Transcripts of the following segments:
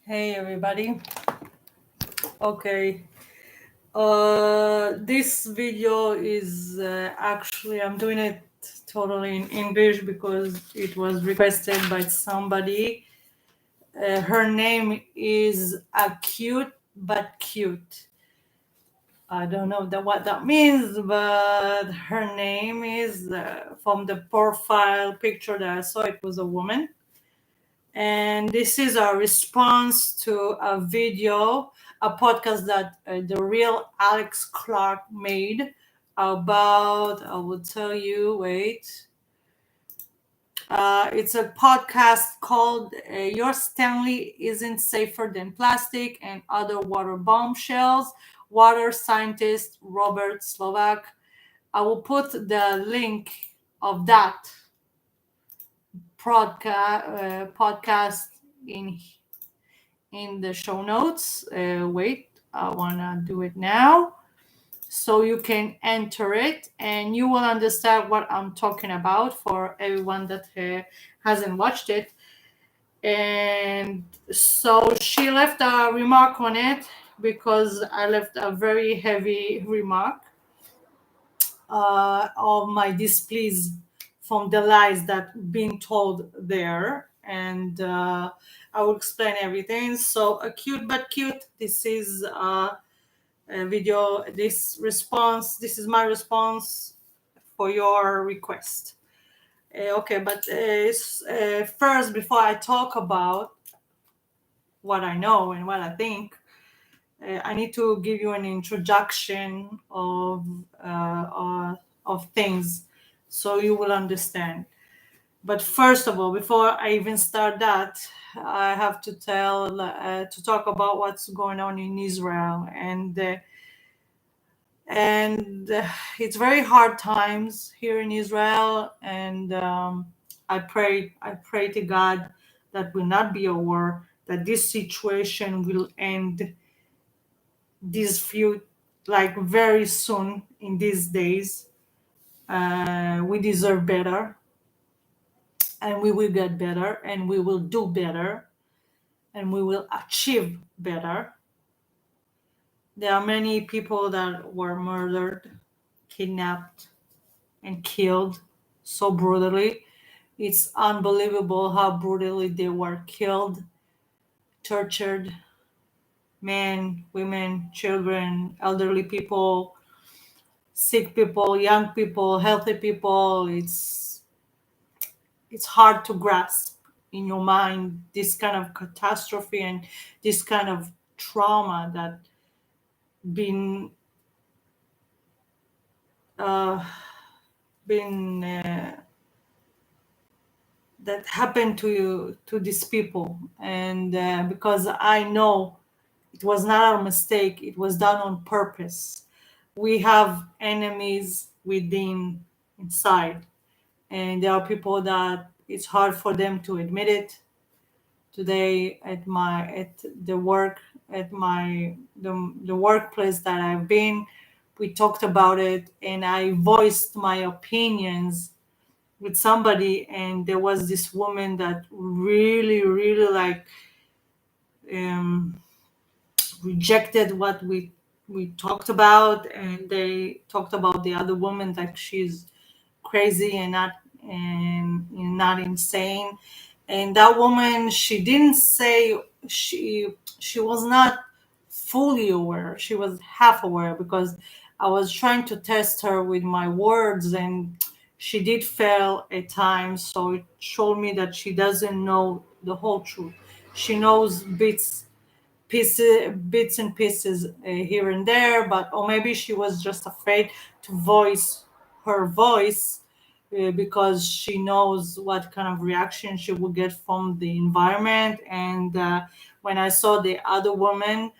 Hey everybody. Okay. This video is actually I'm doing it totally in English because it was requested by somebody. Her name is Acute but Cute. I don't know what that means, but her name is from the profile picture that I saw. It was a woman. And this is a response to a video, a podcast that the real Alex Clark made about, I will tell you, wait. It's a podcast called Your Stanley Isn't Safer Than Plastic and Other Water Bombshells. Water scientist Robert Slovak. I will put the link of that podcast in the show notes. Wait, I want to do it now. So you can enter it and you will understand what I'm talking about for everyone that hasn't watched it. And so she left a remark on it because I left a very heavy remark of my displease from the lies that being told there. And I will explain everything. So Acute but Cute, this is a video, this is my response for your request. Okay, but first, before I talk about what I know and what I think, I need to give you an introduction of things so you will understand. But first of all, before I even start that, I have to talk about what's going on in Israel, and it's very hard times here in Israel, and I pray to God that will not be a war, that this situation will end these few, like very soon in these days. We deserve better, and we will get better, and we will do better, and we will achieve better. There are many people that were murdered, kidnapped, and killed so brutally. It's unbelievable how brutally they were killed, tortured, men, women, children, elderly people, sick people, young people, healthy people. It's hard to grasp in your mind this kind of catastrophe and this kind of trauma that been uh, been that happened to these people. And because I know it was not a mistake, it was done on purpose. We have enemies within, inside, and there are people that it's hard for them to admit it. Today at the work, at the workplace that I've been, we talked about it and I voiced my opinions with somebody, and there was this woman that really like um, rejected what we talked about, and they talked about the other woman like she's crazy and not insane. And that woman, she didn't say, she was not fully aware, she was half aware, because I was trying to test her with my words, and she did fail at times. So it showed me that she doesn't know the whole truth. She knows bits and pieces here and there, but or maybe she was just afraid to voice her voice because she knows what kind of reaction she will get from the environment. And when I saw the other woman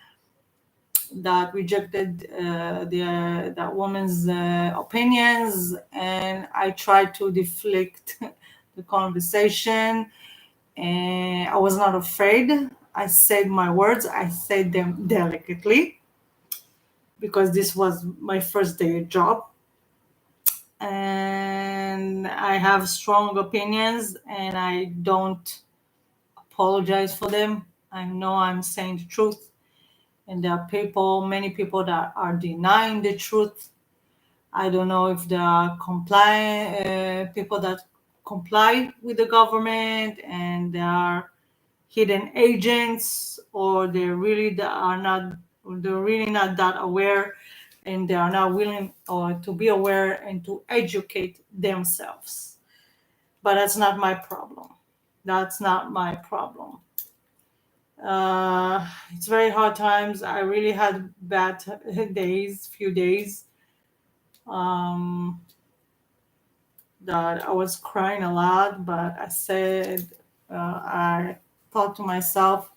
that rejected that woman's opinions, and I tried to deflect the conversation, and I was not afraid. I said my words, I said them delicately because this was my first day at job. And I have strong opinions and I don't apologize for them. I know I'm saying the truth, and there are people, many people that are denying the truth. I don't know if there are people that comply with the government, and there are hidden agents, or they're really not that aware, and they are not willing or to be aware and to educate themselves. But that's not my problem. That's not my problem. It's very hard times. I really had bad few days, um, that I was crying a lot, but I thought to myself,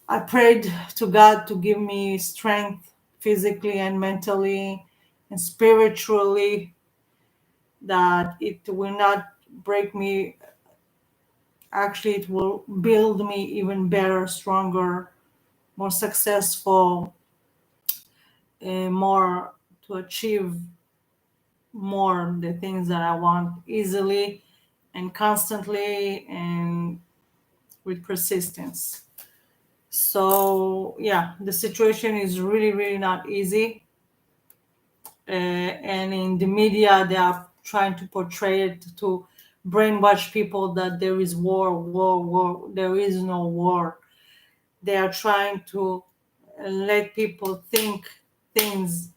I prayed to God to give me strength physically and mentally and spiritually, that it will not break me. Actually, it will build me even better, stronger, more successful, more to achieve more the things that I want easily and constantly and with persistence. So, yeah, the situation is really, really not easy. And in the media, they are trying to portray it to brainwash people that there is war, war, war. There is no war. They are trying to let people think things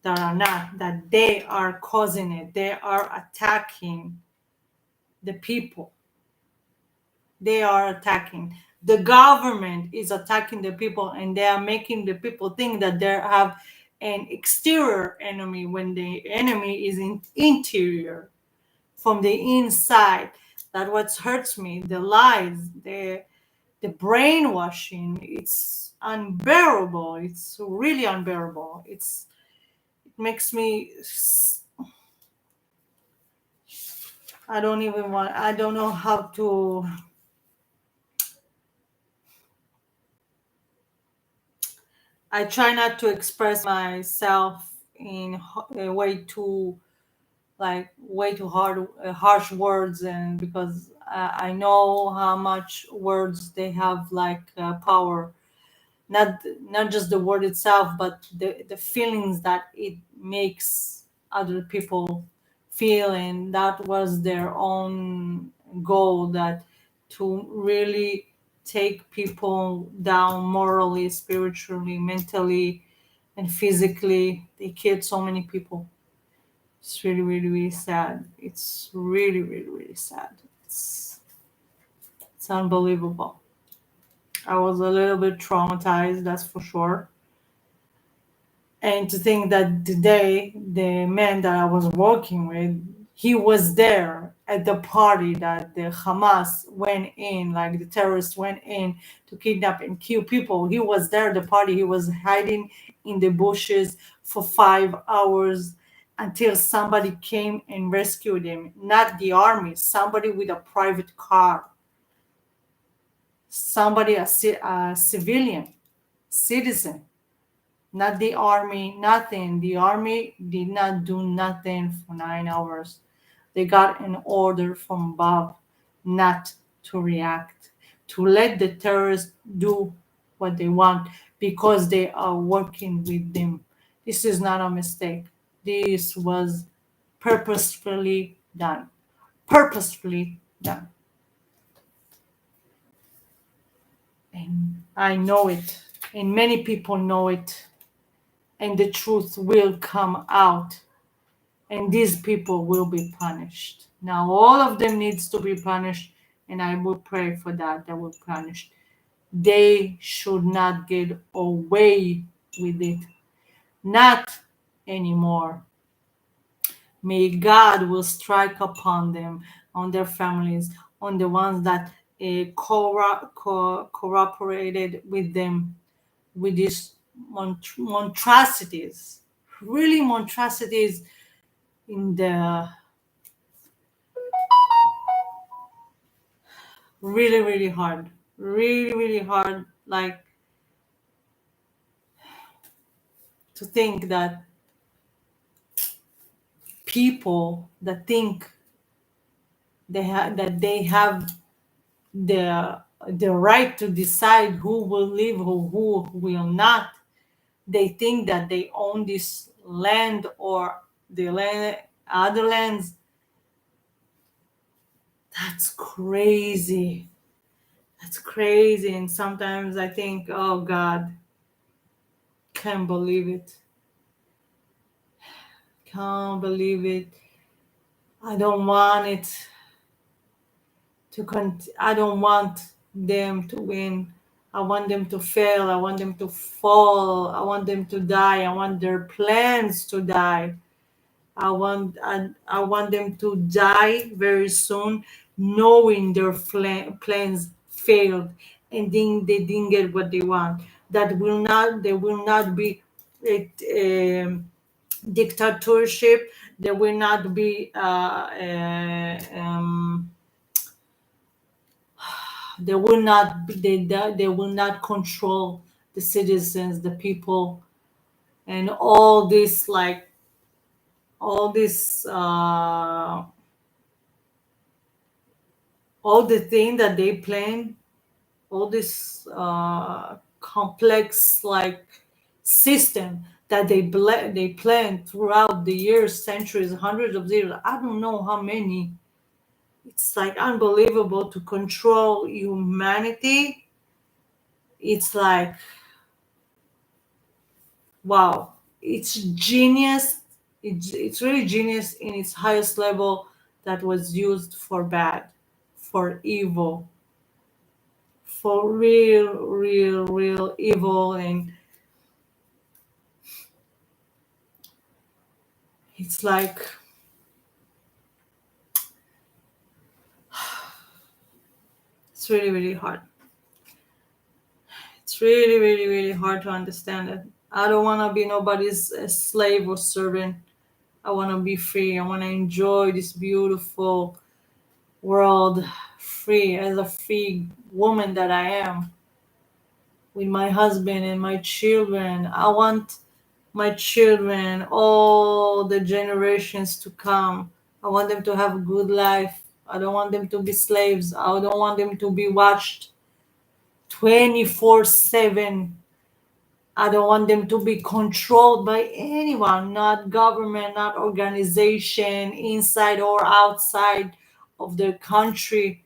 that are not, that they are causing it. They are attacking the people. They are attacking. The government is attacking the people, and they are making the people think that they have an exterior enemy when the enemy is interior, from the inside. That what hurts me. The lies, the brainwashing. It's unbearable. It's really unbearable. It makes me. I don't know how to. I try not to express myself in a way too hard, harsh words, and because I know how much words they have power. Not just the word itself, but the feelings that it makes other people feel, and that was their own goal, that to really take people down morally, spiritually, mentally, and physically. They killed so many people. It's really, really, really sad. It's really, really, really sad. It's unbelievable. I was a little bit traumatized, that's for sure. And to think that today the man that I was working with, he was there at the party that the Hamas went in, like the terrorists went in to kidnap and kill people. He was there at the party. He was hiding in the bushes for 5 hours until somebody came and rescued him. Not the army, somebody with a private car, somebody, a civilian, citizen, not the army, nothing. The army did not do nothing for 9 hours. They got an order from above not to react, to let the terrorists do what they want because they are working with them. This is not a mistake. This was purposefully done. Purposefully done. And I know it, and many people know it, and the truth will come out, and these people will be punished. Now all of them needs to be punished, and I will pray for that they will punish. They should not get away with it, not anymore. May God will strike upon them, on their families, on the ones that cooperated with them, with these monstrosities, really monstrosities, in the really, really hard, really, really hard, like, to think that people that think that they have the the right to decide who will live or who will not. They think that they own this land or the land, other lands. That's crazy. That's crazy. And sometimes I think, oh God, can't believe it. Can't believe it. I don't want it I don't want them to win. I want them to fail. I want them to fall. I want them to die. I want their plans to die. I want them to die very soon, knowing their plans failed and then they didn't get what they want. That will not There will not be a dictatorship. There will not be they will not be, they will not control the citizens, the people, and all this, like all this all the thing that they plan, all this complex like system that they plan throughout the years, centuries, hundreds of years. I don't know how many. It's like unbelievable to control humanity. It's like, wow, it's genius. It's really genius in its highest level, that was used for bad, for evil, for real evil. And it's like, it's really hard. It's really hard to understand it. I don't want to be nobody's slave or servant. I want to be free. I want to enjoy this beautiful world free, as a free woman that I am, with my husband and my children. I want my children, all the generations to come, I want them to have a good life. I don't want them to be slaves. I don't want them to be watched 24/7. I don't want them to be controlled by anyone, not government, not organization, inside or outside of their country.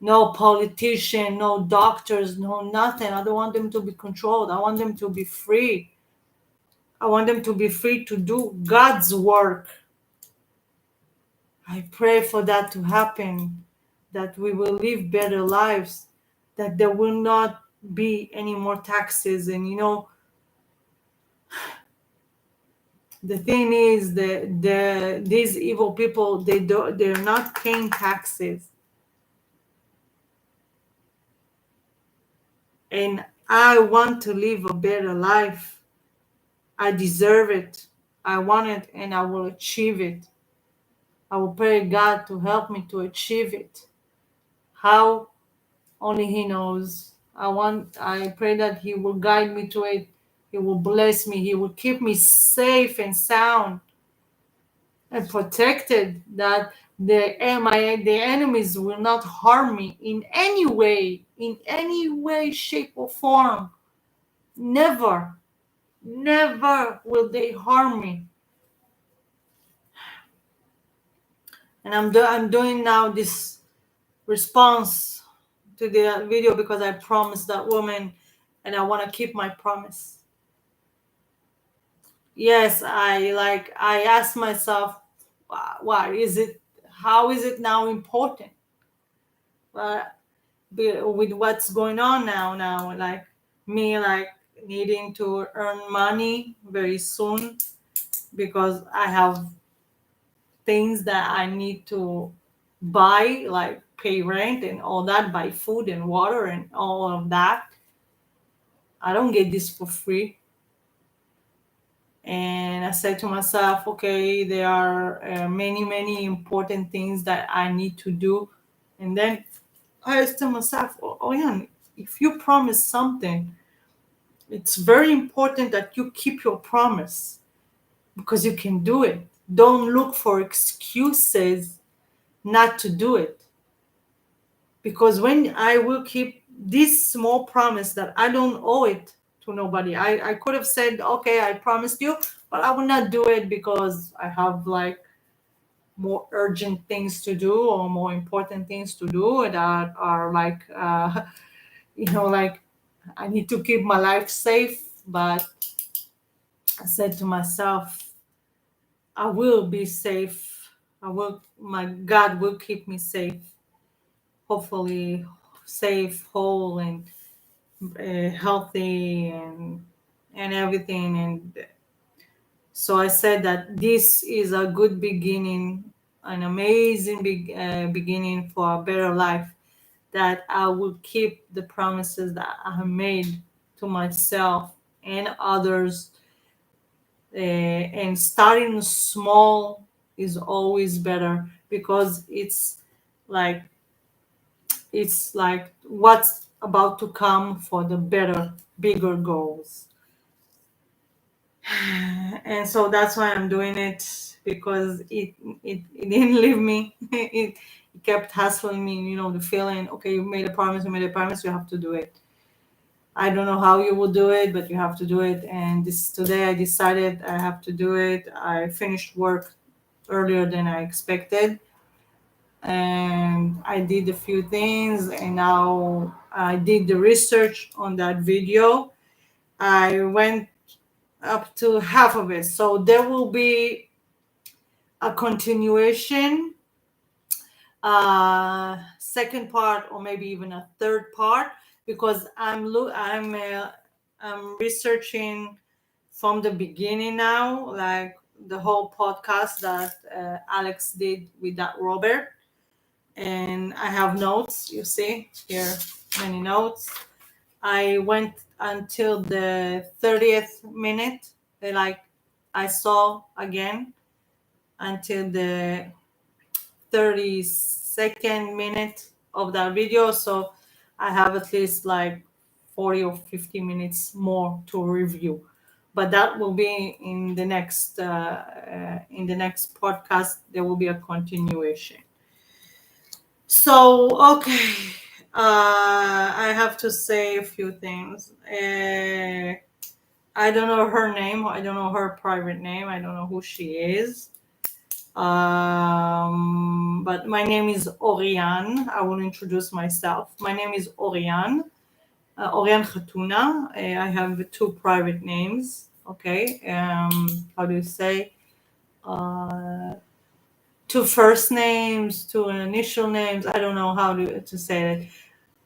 No politician, no doctors, no nothing. I don't want them to be controlled. I want them to be free. I want them to be free to do God's work. I pray for that to happen, that we will live better lives, that there will not be any more taxes. And the thing is that these evil people, they're not paying taxes. And I want to live a better life. I deserve it. I want it, and I will achieve it. I will pray God to help me to achieve it. How? Only He knows. I pray that He will guide me to it. He will bless me. He will keep me safe and sound and protected, that the enemies will not harm me in any way, shape, or form. Never, never will they harm me. And I'm doing now this response to the video because I promised that woman, and I want to keep my promise. Yes, I asked myself, why is it? How is it now important? With what's going on now, like me, like needing to earn money very soon because I have things that I need to buy, like pay rent and all that, buy food and water and all of that. I don't get this for free. And I said to myself, okay, there are many important things that I need to do. And then I asked myself, oh yeah, if you promise something, it's very important that you keep your promise, because you can do it. Don't look for excuses not to do it. Because when I will keep this small promise that I don't owe it to nobody, I could have said, okay, I promised you, but I will not do it because I have like more urgent things to do or more important things to do that are like, like I need to keep my life safe. But I said to myself, I will be safe. My God will keep me safe. Hopefully, safe, whole, and healthy, and everything. And so I said that this is a good beginning, an amazing beginning for a better life. That I will keep the promises that I have made to myself and others. And starting small is always better, because like it's like what's about to come for the better, bigger goals. And so that's why I'm doing it, because it didn't leave me. It kept hassling me, the feeling, okay, you made a promise, you have to do it. I don't know how you will do it, but you have to do it. And this today I decided I have to do it. I finished work earlier than I expected, and I did a few things, and now I did the research on that video. I went up to half of it. So there will be a continuation, second part, or maybe even a third part, because I'm researching from the beginning now, like the whole podcast that Alex did with that Robert. And I have notes, you see here, many notes. I went until the 30th minute, like I saw again until the 32nd minute of that video. So I have at least like 40 or 50 minutes more to review. But that will be in the next podcast. There will be a continuation. So, okay, I have to say a few things. I don't know her name. I don't know her private name. I don't know who she is. But my name is Oriane. I will introduce myself. My name is Oriane, Oriane Khatuna. I have two private names. Okay. How do you say? Two first names, two initial names. I don't know how to say it.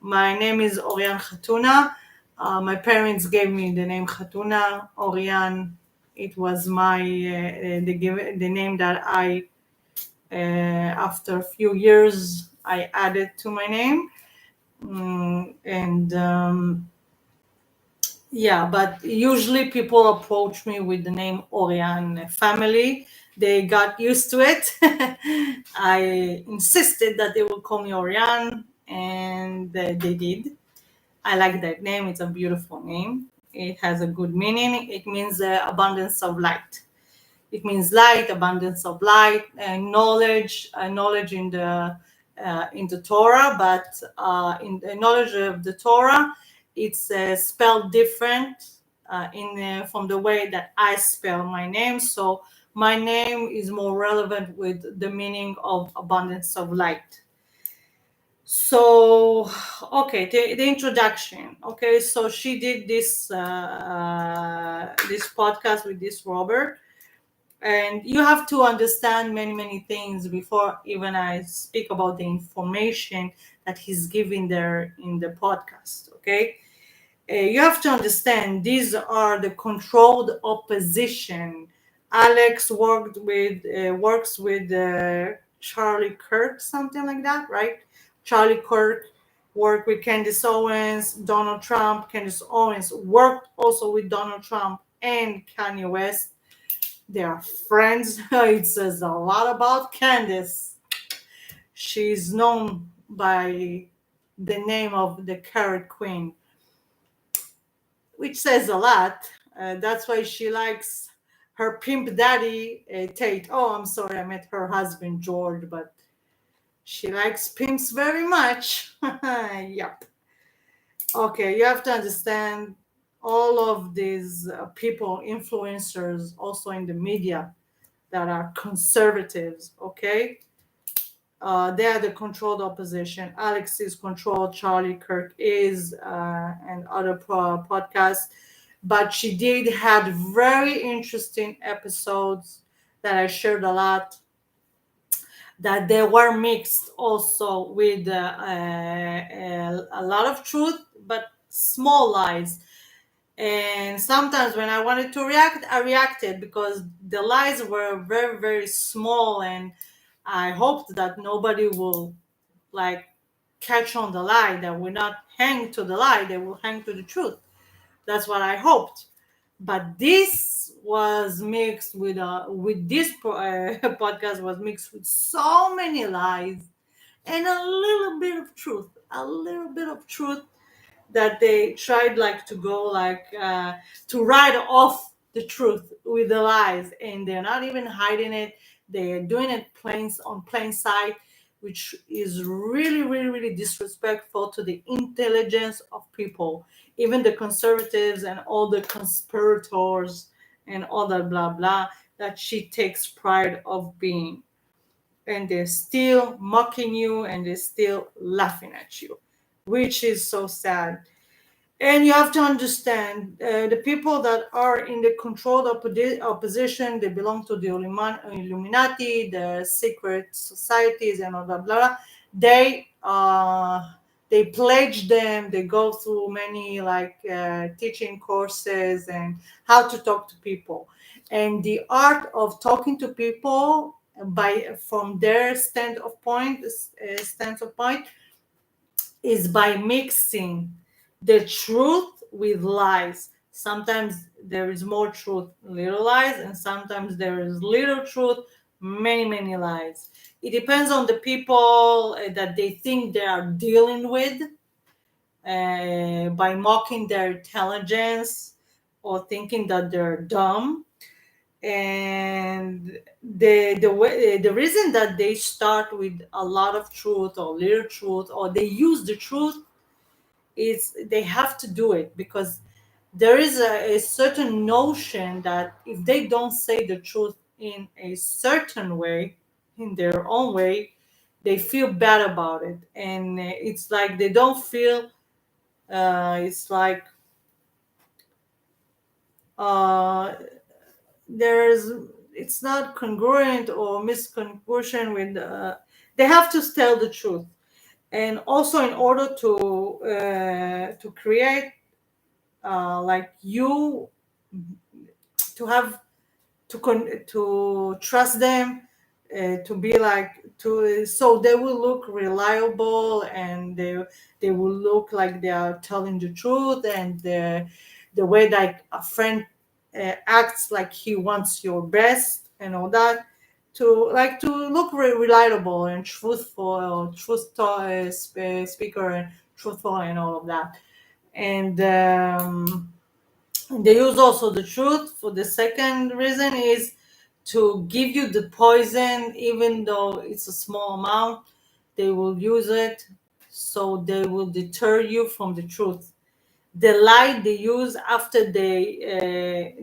My name is Oriane Khatuna. My parents gave me the name Khatuna. Oriane, it was the name that I, after a few years, I added to my name. And yeah, but usually people approach me with the name Oriane. Family, they got used to it. I insisted that they would call me Oriane, and they did. I like that name. It's a beautiful name. It has a good meaning. It means abundance of light. It means light, abundance of light, and knowledge in the Torah. But in the knowledge of the Torah, it's spelled different from the way that I spell my name. So my name is more relevant with the meaning of abundance of light. So, okay, the introduction. Okay, so she did this podcast with this Robert, and you have to understand many things before even I speak about the information that he's giving there in the podcast. Okay, you have to understand these are the controlled opposition. Alex works with Charlie Kirk, something like that, right? Charlie Kirk worked with Candace Owens, Donald Trump. Candace Owens worked also with Donald Trump and Kanye West. They are friends. It says a lot about Candace. She's known by the name of the Carrot Queen, which says a lot. That's why she likes her pimp daddy, Tate. Oh, I'm sorry, I met her husband, George, but She likes pimps very much. Yep. Okay, you have to understand all of these people, influencers, also in the media, that are conservatives. Okay, they are the controlled opposition. Alex is controlled. Charlie Kirk is, and other podcasts. But she did had very interesting episodes that I shared a lot, that they were mixed also with a lot of truth, but small lies. And sometimes when I wanted to react, I reacted because the lies were very, very small. And I hoped that nobody will like catch on the lie, that will not hang to the lie, they will hang to the truth. That's what I hoped. But this was mixed with this podcast was mixed with so many lies and a little bit of truth, a little bit of truth, that they tried like to go like to write off the truth with the lies, and they're not even hiding it. They're doing it plain sight, which is really, really, really disrespectful to the intelligence of people, even the conservatives and all the conspirators and all that blah blah that she takes pride of being. And they're still mocking you, and they're still laughing at you, which is so sad. And you have to understand, the people that are in the controlled opposition, they belong to the Illuminati, the secret societies, and all that, blah, blah. They pledge them. They go through many like teaching courses and how to talk to people, and the art of talking to people by from their stance of point is by mixing the truth with lies. Sometimes there is more truth, little lies, and sometimes there is little truth, many, many lies. It depends on the people that they think they are dealing with, by mocking their intelligence or thinking that they're dumb. And the reason that they start with a lot of truth or little truth, or they use the truth, is they have to do it because there is a certain notion that if they don't say the truth in a certain way, in their own way, they feel bad about it. And it's like they don't feel, it's like, uh, there's it's not congruent or misconception with, they have to tell the truth. And also in order to create, like you, to have to trust them, to be like to so they will look reliable, and they will look like they are telling the truth, and the way that a friend acts like he wants your best and all that, to like to look reliable and truthful, speaker, and truthful and all of that. And they use also the truth for the second reason, is to give you the poison, even though it's a small amount. They will use it, so they will deter you from the truth. The lie they use after they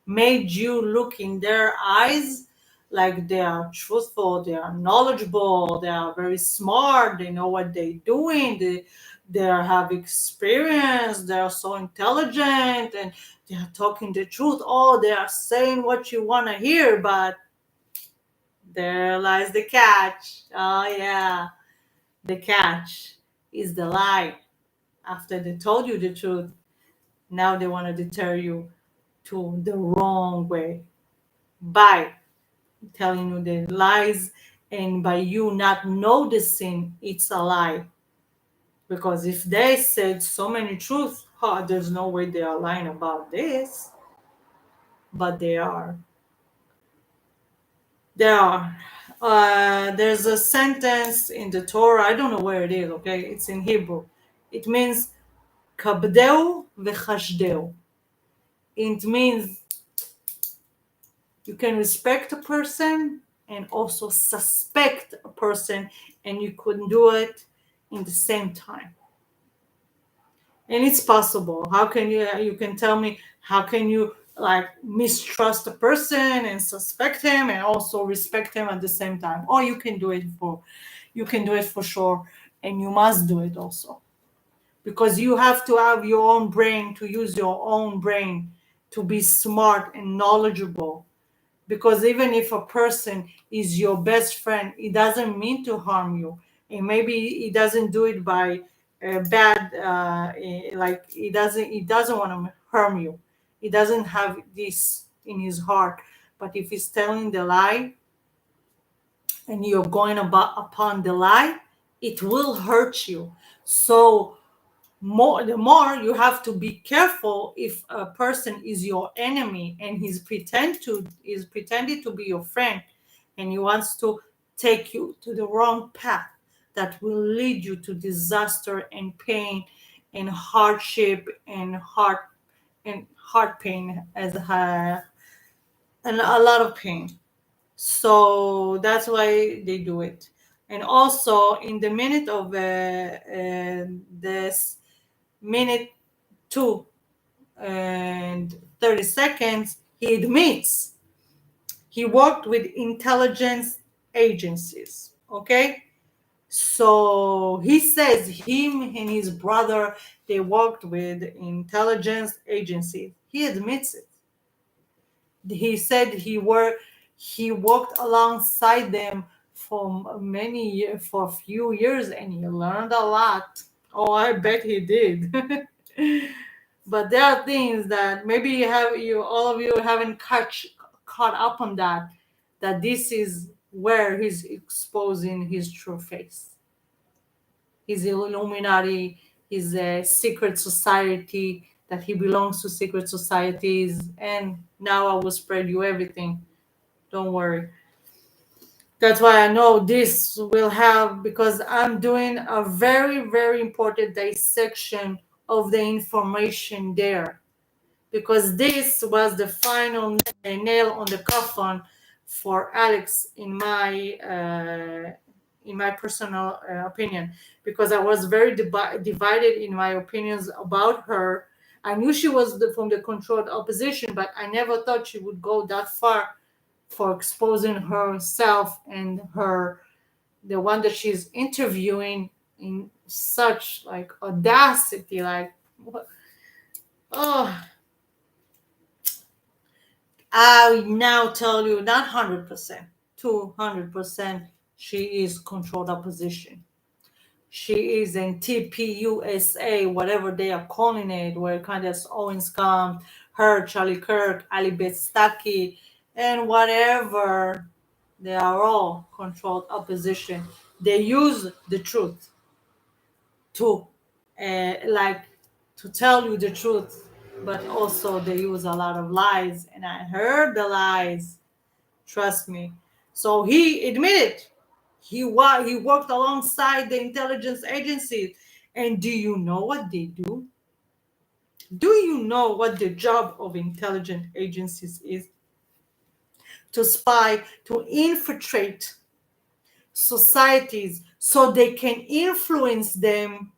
made you look in their eyes like they are truthful, they are knowledgeable, they are very smart, they know what they're doing, they have experience, they are so intelligent, and they are talking the truth. Oh, they are saying what you want to hear, but there lies the catch. Oh yeah, the catch is the lie. After they told you the truth, now they want to deter you to the wrong way by telling you the lies, and by you not noticing it's a lie. Because if they said so many truths, there's no way they are lying about this. But they are. There are. There's a sentence in the Torah. I don't know where it is. Okay, it's in Hebrew. It means kabdeu v'chashdeu. It means you can respect a person, and also suspect a person, and you couldn't do it in the same time. And it's possible. How can you can tell me, how can you like mistrust a person and suspect him and also respect him at the same time? Or you can do it for sure, and you must do it also, because you have to have your own brain, to use your own brain to be smart and knowledgeable. Because even if a person is your best friend, it doesn't mean to harm you, and maybe he doesn't do it by bad, like he doesn't want to harm you. He doesn't have this in his heart. But if he's telling the lie, and you're going about upon the lie, it will hurt you. So the more you have to be careful. If a person is your enemy and is pretending to be your friend, and he wants to take you to the wrong path that will lead you to disaster and pain and hardship and heart pain, and a lot of pain. So that's why they do it. And also in the minute of this minute 2 and 30 seconds, he admits he worked with intelligence agencies. Okay, so he says him and his brother, they worked with intelligence agencies. He admits it. He said he worked alongside them for for a few years, and he learned a lot. Oh, I bet he did. But there are things that maybe you all of you haven't caught up on, that this is where he's exposing his true face. His Illuminati, his secret society, that he belongs to secret societies. And now I will spread you everything. Don't worry. That's why I know this will have, because I'm doing a very, very important dissection of the information there. Because this was the final nail on the coffin for Alex, in my personal opinion, because I was very divided in my opinions about her. I knew she was from the controlled opposition, but I never thought she would go that far for exposing herself and the one that she's interviewing in such like audacity. Like, oh, I now tell you, not 100%, 200%, she is controlled opposition. She is in TPUSA, whatever they are calling it, where Candace Owens comes, her, Charlie Kirk, Ali Bestaki, and whatever. They are all controlled opposition. They use the truth to, like, to tell you the truth, but also they use a lot of lies. And I heard the lies. Trust me. So he admitted he worked alongside the intelligence agencies. And do you know what they do? Do you know what the job of intelligence agencies is? To spy, to infiltrate societies so they can influence them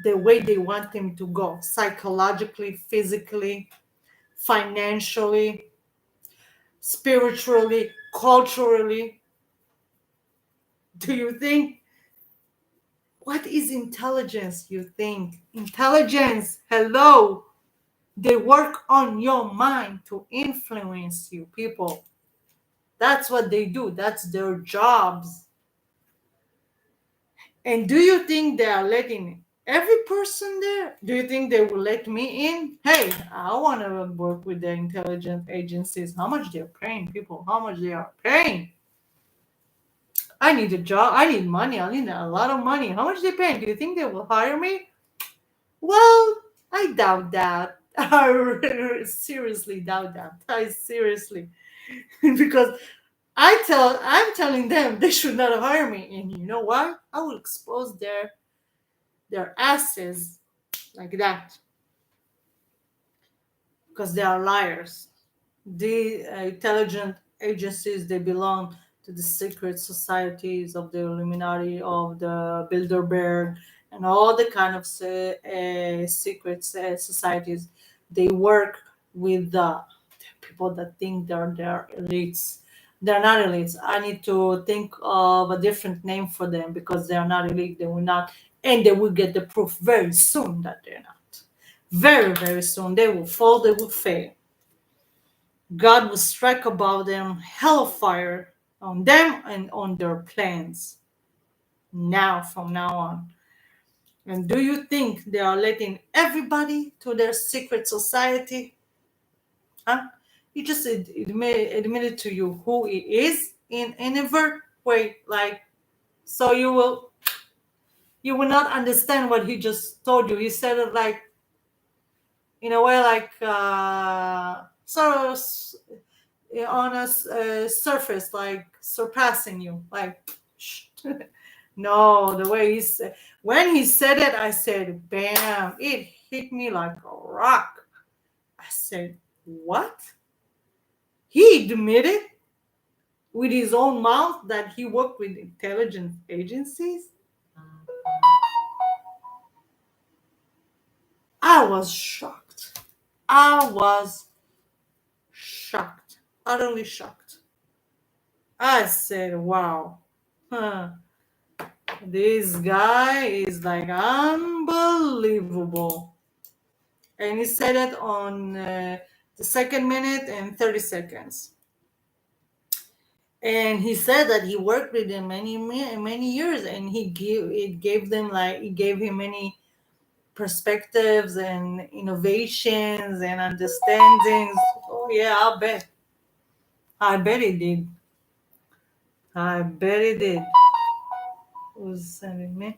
the way they want them to go, psychologically, physically, financially, spiritually, culturally. Do you think, what is intelligence? You think intelligence, hello, they work on your mind to influence you, people. That's what they do. That's their jobs. And do you think they are letting every person there? Do you think they will let me in? Hey, I want to work with the intelligence agencies. How much they're paying, people? How much they are paying? I need a job. I need money. I need a lot of money. How much they paying? Do you think they will hire me? Well, I doubt that. I seriously doubt that. I seriously, because I'm telling them they should not hire me. And you know what? I will expose their asses like that, because they are liars. The intelligent agencies, they belong to the secret societies of the Illuminati, of the Bilderberg, and all the kind of secret societies. They work with the people that think they're elites. They're not elites. I need to think of a different name for them because they're not elite. They will not, and they will get the proof very soon that they're not. Very, very soon. They will fall, they will fail. God will strike about them hellfire on them and on their plans now, from now on. And do you think they are letting everybody to their secret society? Huh? He just admitted to you who he is in a very way, like, so you will not understand what he just told you. He said it like in a way like sort of on a surface, like surpassing you, like no, the way he said, when he said it, I said bam, it hit me like a rock. I said, what? He admitted with his own mouth that he worked with intelligence agencies? I was shocked. I was shocked. Utterly shocked. I said, wow. Huh. This guy is like unbelievable. And he said it on the second minute and 30 seconds. And he said that he worked with them many years, and it gave them, like, it gave him many perspectives and innovations and understandings. Oh yeah, I bet it did. I bet it did. Who's sending me?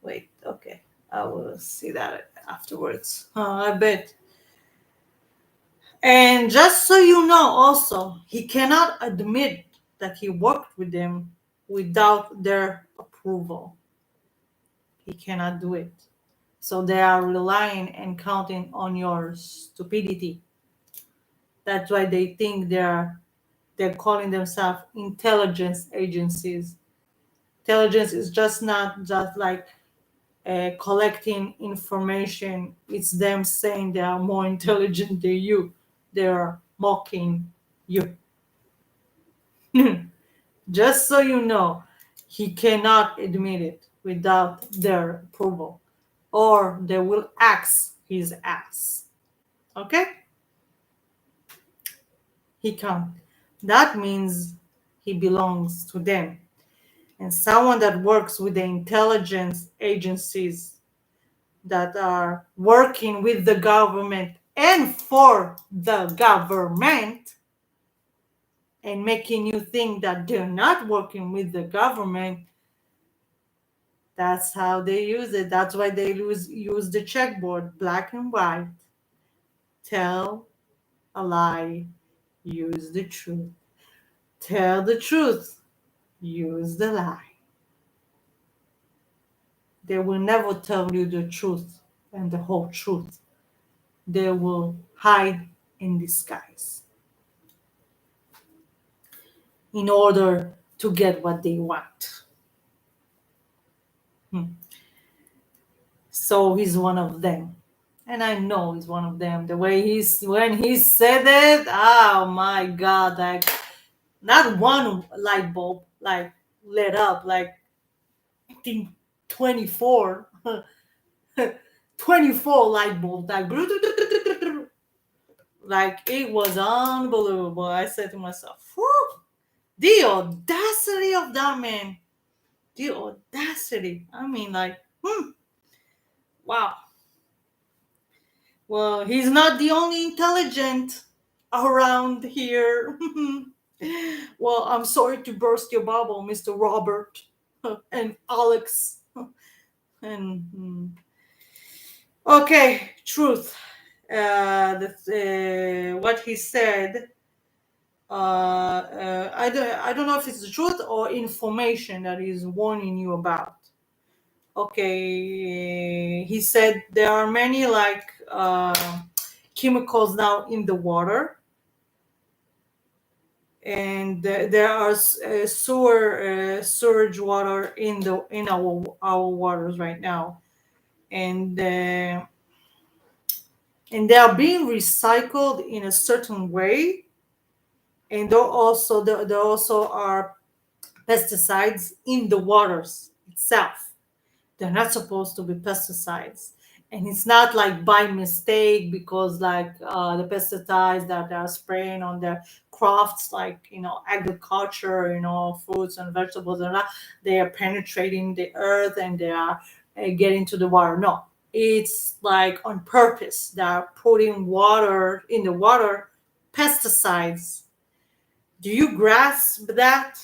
Wait, okay, I will see that afterwards. I bet. And just so you know, also, he cannot admit that he worked with them without their approval. He cannot do it. So they are relying and counting on your stupidity. That's why they think they're calling themselves intelligence agencies. Intelligence is just not just like collecting information. It's them saying they are more intelligent than you. They're mocking you. Just so you know, he cannot admit it without their approval, or they will axe his ass. Okay? He can't. That means he belongs to them. And someone that works with the intelligence agencies that are working with the government and for the government, and making you think that they're not working with the government, that's how they use it. That's why they use the checkboard, black and white. Tell a lie, use the truth. Tell the truth, use the lie. They will never tell you the truth and the whole truth. They will hide in disguise in order to get what they want. So he's one of them. And I know he's one of them. The way when he said it, oh my God, like not one light bulb like lit up, like I think 24 24 light bulbs, like it was unbelievable. I said to myself, whew, the audacity of that man. The audacity. I mean, like, wow. Well, he's not the only intelligent around here. Well, I'm sorry to burst your bubble, Mr. Robert and Alex. And okay, truth. What he said. I don't know if it's the truth or information that he's warning you about. Okay, he said there are many like chemicals now in the water, and there are sewage water in our waters right now, and and they are being recycled in a certain way, and there also are pesticides in the waters itself. They're not supposed to be pesticides, and it's not like by mistake, because like the pesticides that they are spraying on their crafts, like agriculture, fruits and vegetables and that, they are penetrating the earth and they are getting to the water. No, it's like on purpose. They are putting water in the water, pesticides. Do you grasp that?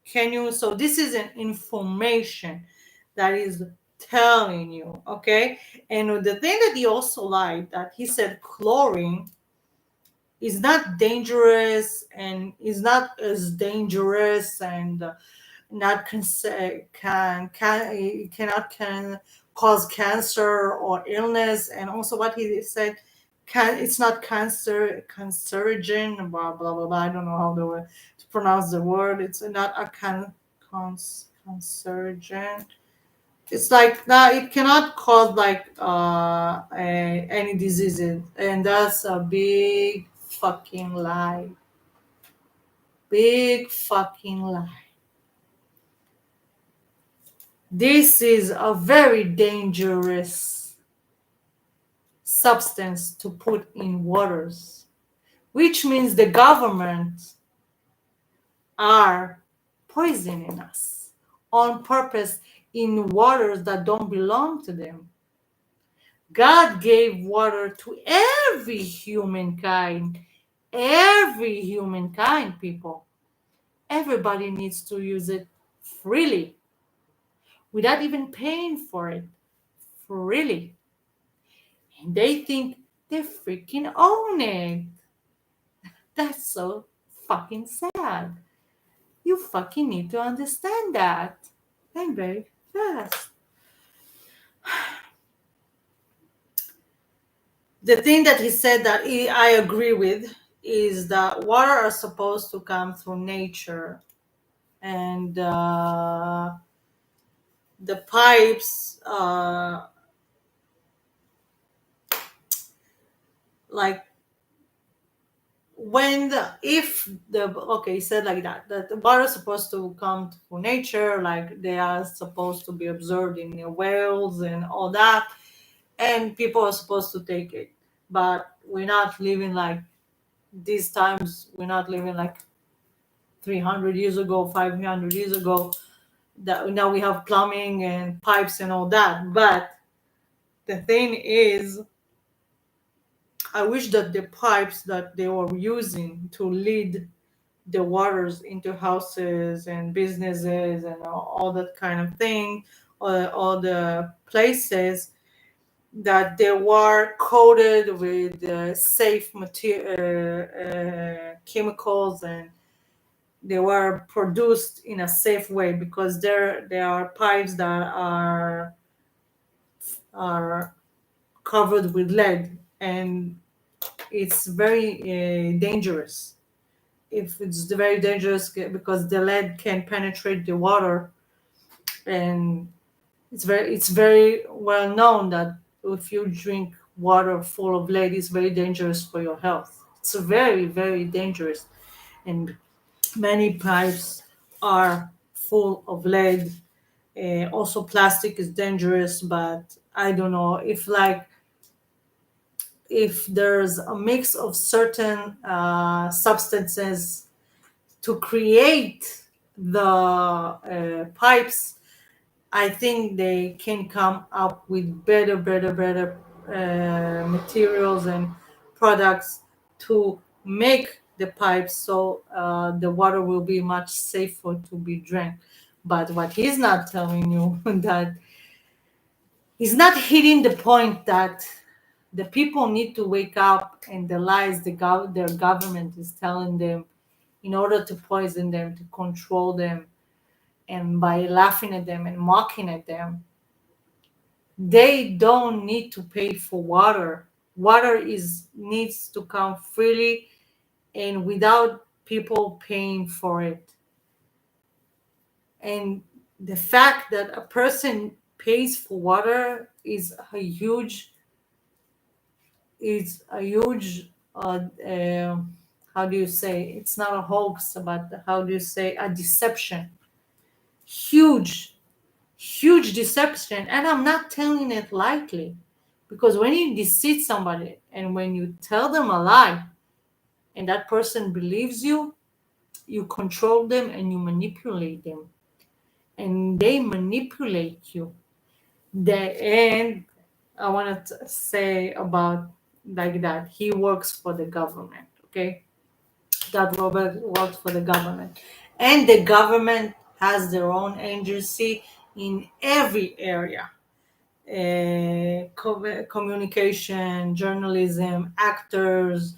Can you? So this is an information that is telling you, okay? And the thing that he also lied, that he said chlorine is not dangerous and is not as dangerous, and not it cannot can cause cancer or illness. And also what he said, it's not cancerogen, blah blah blah, blah. I don't know how to pronounce the word. It's not a cancerogen. It's like that it cannot cause like any diseases, and that's a big fucking lie. Big fucking lie. This is a very dangerous substance to put in waters, which means the government are poisoning us on purpose in waters that don't belong to them. God gave water to every humankind, people. Everybody needs to use it freely without even paying for it, freely. And they think they freaking own it. That's so fucking sad. You fucking need to understand that. And very fast. The thing that he said that I agree with is that water are supposed to come through nature, and the pipes, like when the if the okay, he said like that the water is supposed to come through nature, like they are supposed to be observed in the whales and all that, and people are supposed to take it. But we're not living like these times. We're not living like 300 years ago, 500 years ago, that now we have plumbing and pipes and all that. But the thing is, I wish that the pipes that they were using to lead the waters into houses and businesses and all that kind of thing, all the places, that they were coated with safe chemicals, and they were produced in a safe way, because there are pipes that are covered with lead, and it's very dangerous. If it's very dangerous, because the lead can penetrate the water, and it's very well known that if you drink water full of lead, it's very dangerous for your health. It's very, very dangerous, and many pipes are full of lead. Also, plastic is dangerous, but I don't know if there's a mix of certain substances to create the pipes. I think they can come up with better materials and products to make the pipes, so the water will be much safer to be drank. But what he's not telling you that he's not hitting the point that the people need to wake up, and the lies their government is telling them in order to poison them, to control them, and by laughing at them and mocking at them. They don't need to pay for water. Water is needs to come freely and without people paying for it. And the fact that a person pays for water is a huge how do you say, it's not a hoax, but how do you say, a deception. Huge, huge deception. And I'm not telling it lightly, because when you deceive somebody and when you tell them a lie and that person believes you, you control them and you manipulate them, and they manipulate you. And I want to say about like that, he works for the government. Okay, that Robert works for the government, and the government has their own agency in every area: communication, journalism, actors,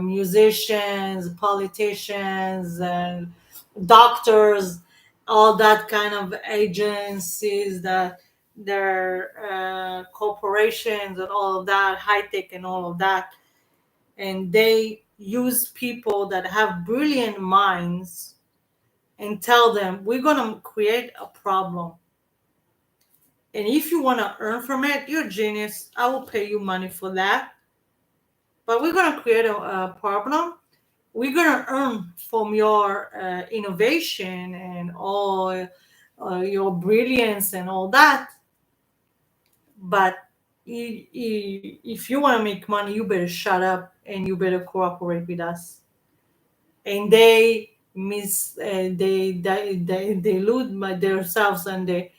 musicians, politicians, and doctors, all that kind of agencies, that their corporations and all of that, high tech and all of that. And they use people that have brilliant minds and tell them, we're going to create a problem, and if you want to earn from it, you're a genius. I will pay you money for that. But we're going to create a problem. We're going to earn from your innovation and all your brilliance and all that. But if you want to make money, you better shut up and you better cooperate with us. And they elude themselves, and they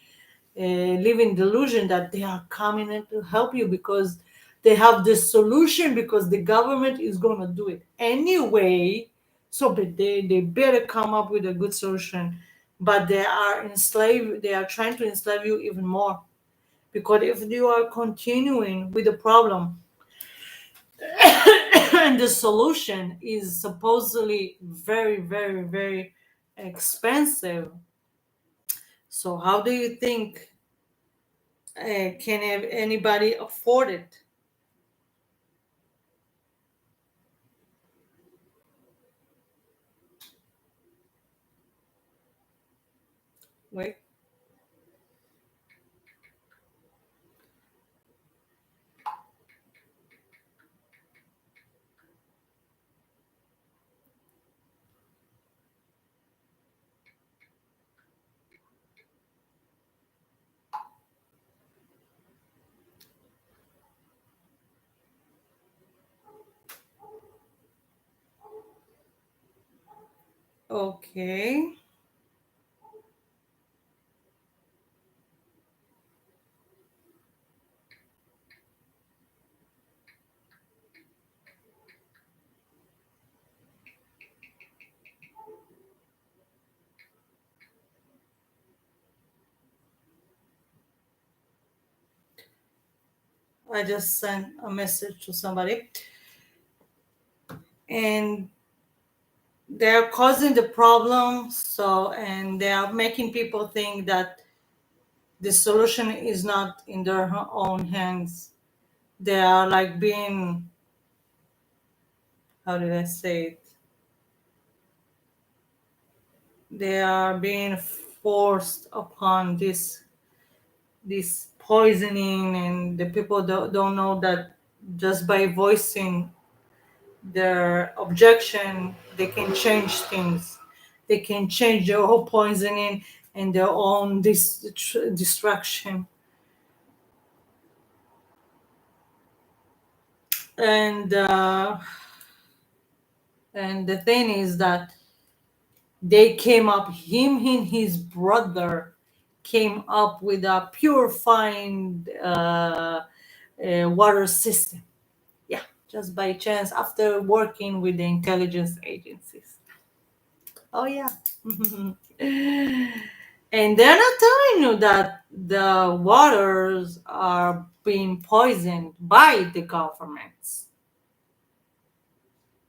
live in delusion that they are coming in to help you because they have the solution, because the government is going to do it anyway. So but they better come up with a good solution. But they are trying to enslave you even more, because if you are continuing with the problem and the solution is supposedly very, very, very expensive, so how do you think can anybody afford it? Wait. Okay. I just sent a message to somebody, and they're causing the problem. So, and they are making people think that the solution is not in their own hands. They are like being, how did I say it? They are being forced upon this poisoning, and the people don't know that just by voicing their objection they can change things. They can change their whole poisoning and their own destruction. And uh, and the thing is that they came up, him and his brother came up with a purifying water system. Yeah, just by chance, after working with the intelligence agencies. Oh yeah. And they're not telling you that the waters are being poisoned by the governments.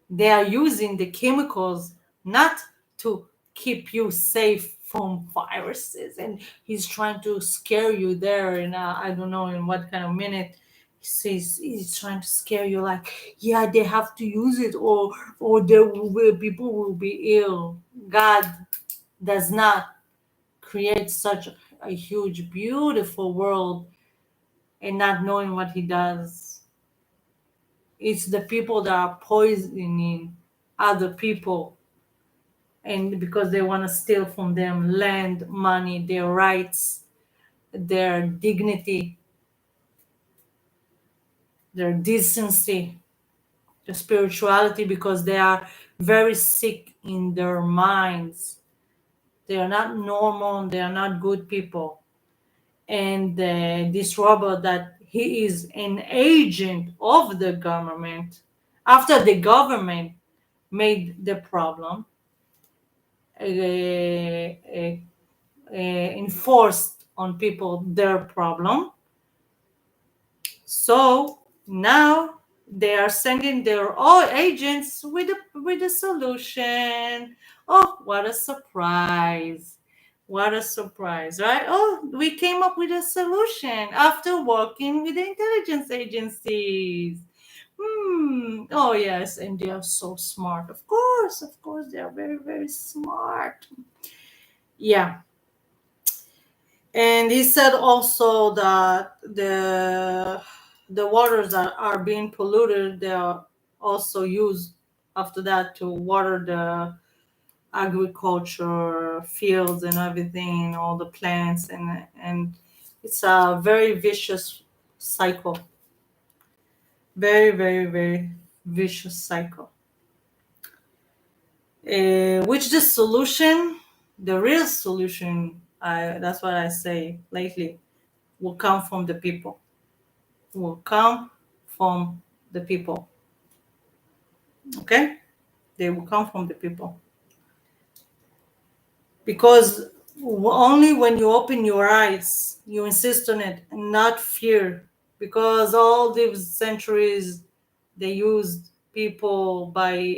They are using the chemicals not to keep you safe from viruses, and he's trying to scare you there in I don't know in what kind of minute, He says he's trying to scare you, like, yeah, they have to use it, or there will people will be ill. God does not create such a huge, beautiful world and not knowing what he does. It's the people that are poisoning other people, and because they want to steal from them land, money, their rights, their dignity, their decency, their spirituality, because they are very sick in their minds. They are not normal, they are not good people. And this robot, that he is an agent of the government, after the government made the problem, enforced on people their problem. So now they are sending their all agents with a solution. Oh, what a surprise! What a surprise, right? Oh, we came up with a solution after working with the intelligence agencies. Oh yes, and they are so smart. Of course, they are very, very smart. Yeah. And he said also that the waters that are being polluted, they are also used after that to water the agriculture fields and everything, all the plants, and it's a very vicious cycle. Very, very, very vicious cycle. Which the solution, the real solution, that's what I say lately, will come from the people. Will come from the people. Okay? They will come from the people. Because only when you open your eyes, you insist on it and not fear. Because all these centuries, they used people by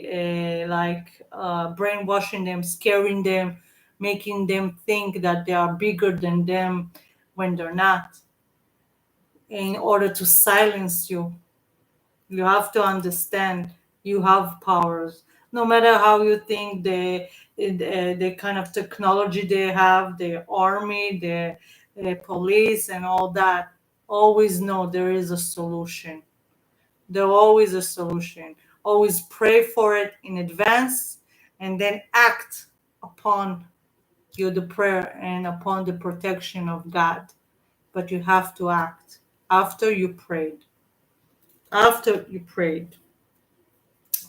brainwashing them, scaring them, making them think that they are bigger than them when they're not, in order to silence you. You have to understand you have powers. No matter how you think the kind of technology they have, the army, the police, and all that, always know there is a solution. There's always a solution. Always pray for it in advance and then act upon the prayer and upon the protection of God. But you have to act after you prayed. After you prayed.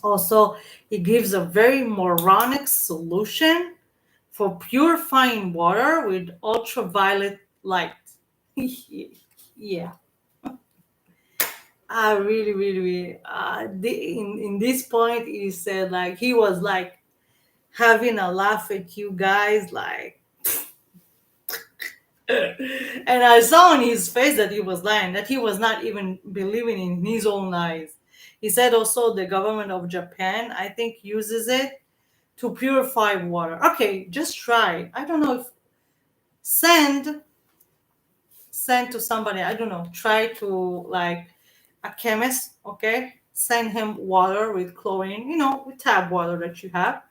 Also, he gives a very moronic solution for purifying water with ultraviolet light. Yeah, I really, really, really. In this point, he said like he was like having a laugh at you guys, like, and I saw on his face that he was lying, that he was not even believing in his own lies. He said also the government of Japan, I think, uses it to purify water. Okay, just try. I don't know if send send to somebody. I don't know. Try to like a chemist. Okay, send him water with chlorine. With tap water that you have.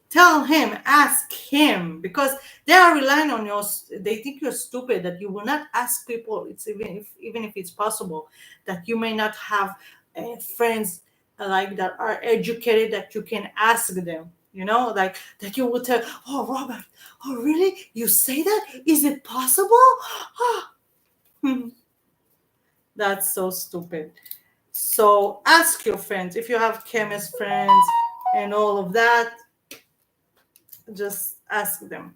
Tell him, ask him, because they are relying on your. They think you're stupid, that you will not ask people. It's even if it's possible that you may not have friends like that are educated, that you can ask them. Like that you will tell. Oh, Robert. Oh, really? You say that? Is it possible? That's so stupid. So ask your friends, if you have chemist friends and all of that. Just ask them.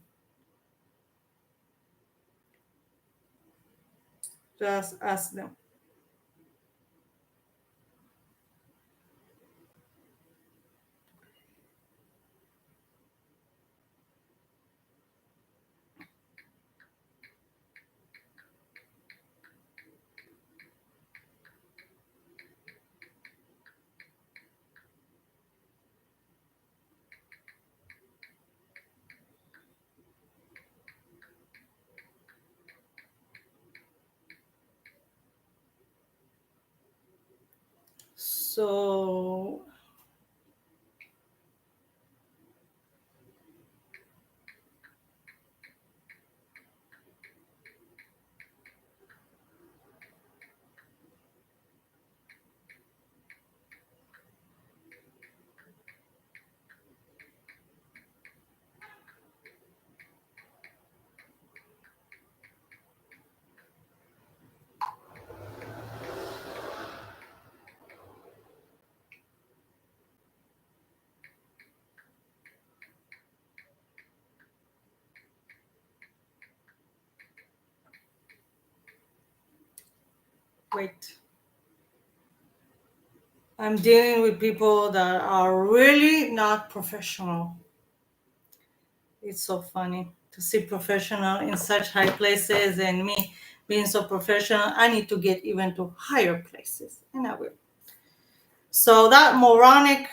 Just ask them. So wait, I'm dealing with people that are really not professional. It's so funny to see professional in such high places, and me being so professional, I need to get even to higher places, and I will. So that moronic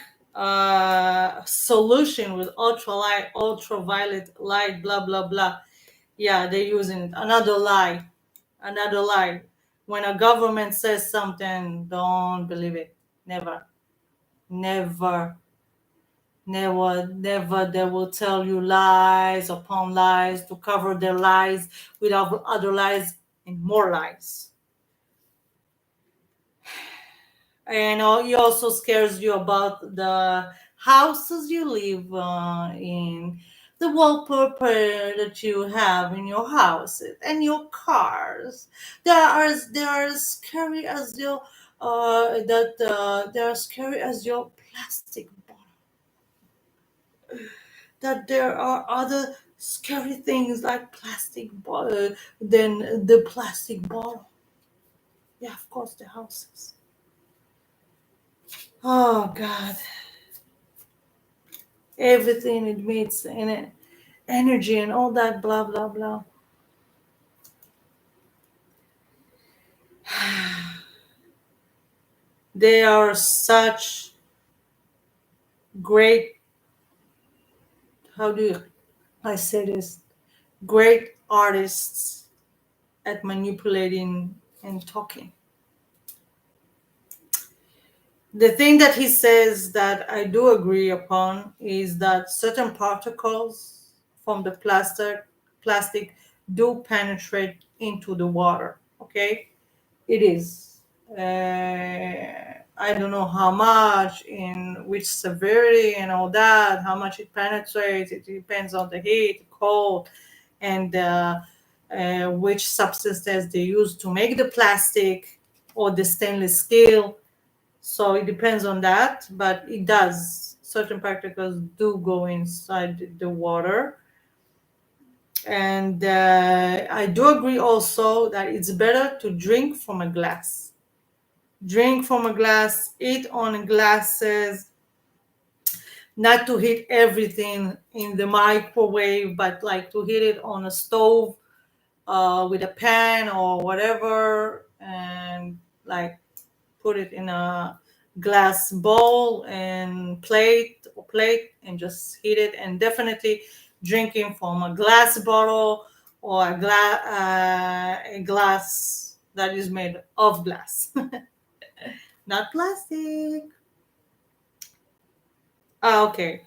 solution with ultralight, ultraviolet light, blah blah blah. Yeah, they're using it. Another lie, another lie. When a government says something, don't believe it. Never, never, never, never. They will tell you lies upon lies to cover their lies with other lies and more lies. And it also scares you about the houses you live in, the wallpaper that you have in your houses and your cars. They are as scary as your they are scary as your plastic bottle. That there are other scary things like plastic bottle than the plastic bottle. Yeah, of course, the houses. Oh God, everything it meets in it, energy and all that, blah blah blah. They are such great, how do I say this, great artists at manipulating and talking. The thing that he says that I do agree upon is that certain particles from the plastic do penetrate into the water. Okay, it is. I don't know how much, in which severity, and all that. How much it penetrates. It depends on the heat, cold, and which substances they use to make the plastic or the stainless steel. So it depends on that, but it does. Certain particles do go inside the water. And I do agree also that it's better to drink from a glass. Drink from a glass, eat on glasses, not to heat everything in the microwave, but like to heat it on a stove with a pan or whatever, and like put it in a glass bowl and plate and just heat it. And definitely drinking from a glass bottle or a glass that is made of glass, not plastic. Okay.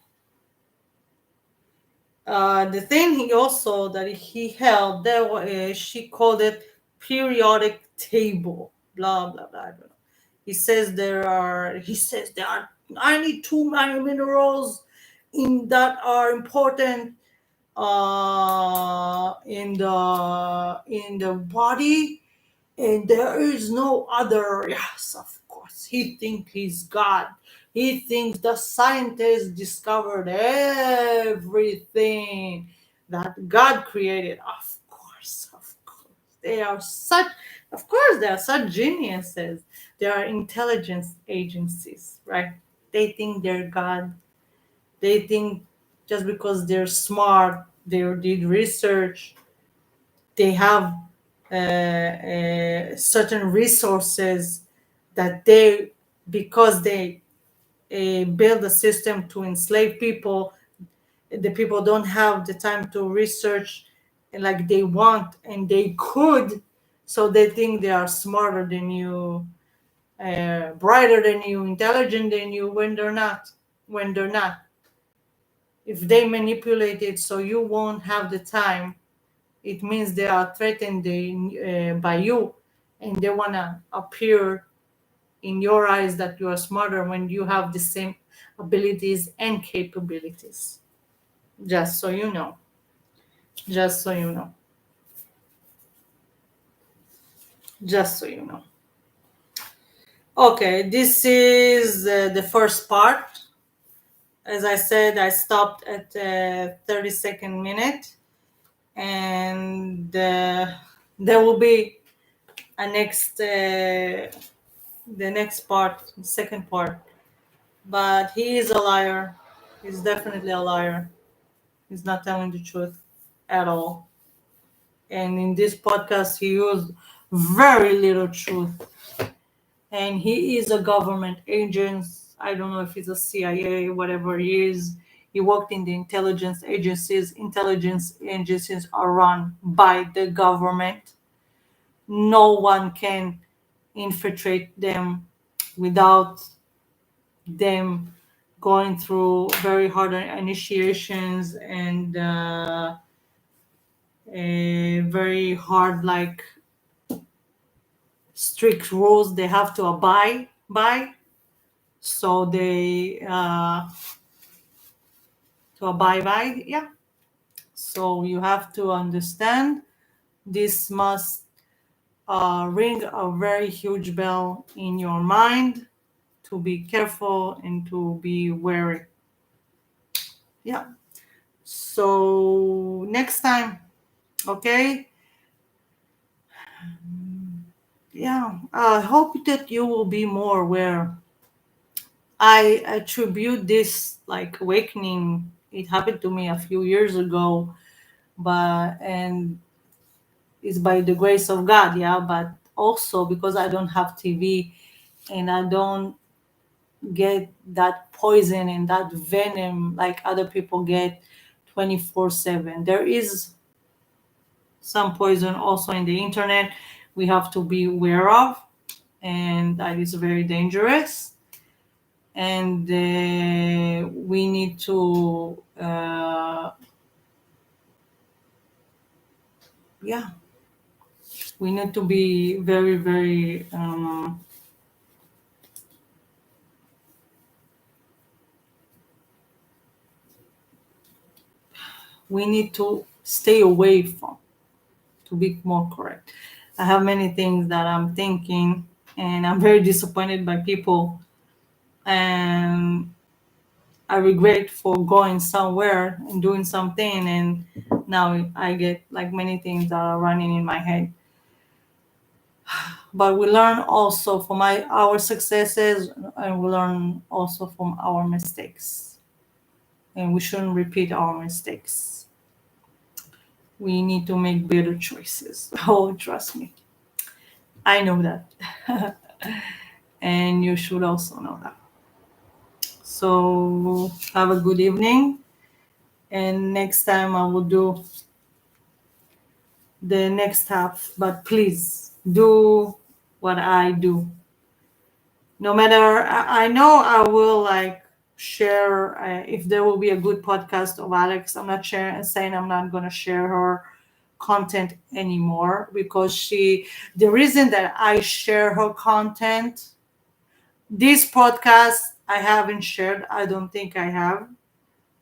The thing he also that he held there was, she called it periodic table. Blah blah blah. I don't know. He says there are 92 minerals in that are important in the body, and there is no other. Yes, of course, he thinks he's God. He thinks the scientists discovered everything that God created. Of course, they are such. Of course, they are such geniuses. They are intelligence agencies, right? They think they're God. They think just because they're smart, they did research, they have certain resources that they, because they build a system to enslave people, the people don't have the time to research like they want and they could, so they think they are smarter than you. brighter than you, intelligent than you, when they're not. When they're not. If they manipulate it so you won't have the time, it means they are threatened by you, and they want to appear in your eyes that you are smarter when you have the same abilities and capabilities. Just so you know. Just so you know. Just so you know. Okay, this is the first part. As I said, I stopped at 32nd minute, and there will be a the next part, second part. But he is a liar. He's definitely a liar. He's not telling the truth at all. And in this podcast, he used very little truth. And he is a government agent. I don't know if he's a CIA, whatever he is. He worked in the intelligence agencies. Intelligence agencies are run by the government. No one can infiltrate them without them going through very hard initiations and a very hard, like, strict rules they have to abide by. So they to abide by, yeah. So you have to understand this must ring a very huge bell in your mind to be careful and to be wary. Yeah. So next time, okay? Yeah. I hope that you will be more aware. I attribute this like awakening. It happened to me a few years ago, but and it's by the grace of God, yeah. But also because I don't have TV and I don't get that poison and that venom like other people get 24/7. There is some poison also in the internet we have to be aware of, and that is very dangerous. And we need to, yeah, we need to be very, very, we need to stay away from, to be more correct. I have many things that I'm thinking, and I'm very disappointed by people, and I regret for going somewhere and doing something, and now I get like many things that are running in my head. But we learn also from our successes, and we learn also from our mistakes, and we shouldn't repeat our mistakes. We need to make better choices. Oh, trust me, I know that. And you should also know that. So have a good evening, and next time I will do the next half, but please do what I do. No matter, I know I will like share, if there will be a good podcast of Alex. I'm not saying I'm not going to share her content anymore, because the reason that I share her content, this podcast I haven't shared. I don't think I have.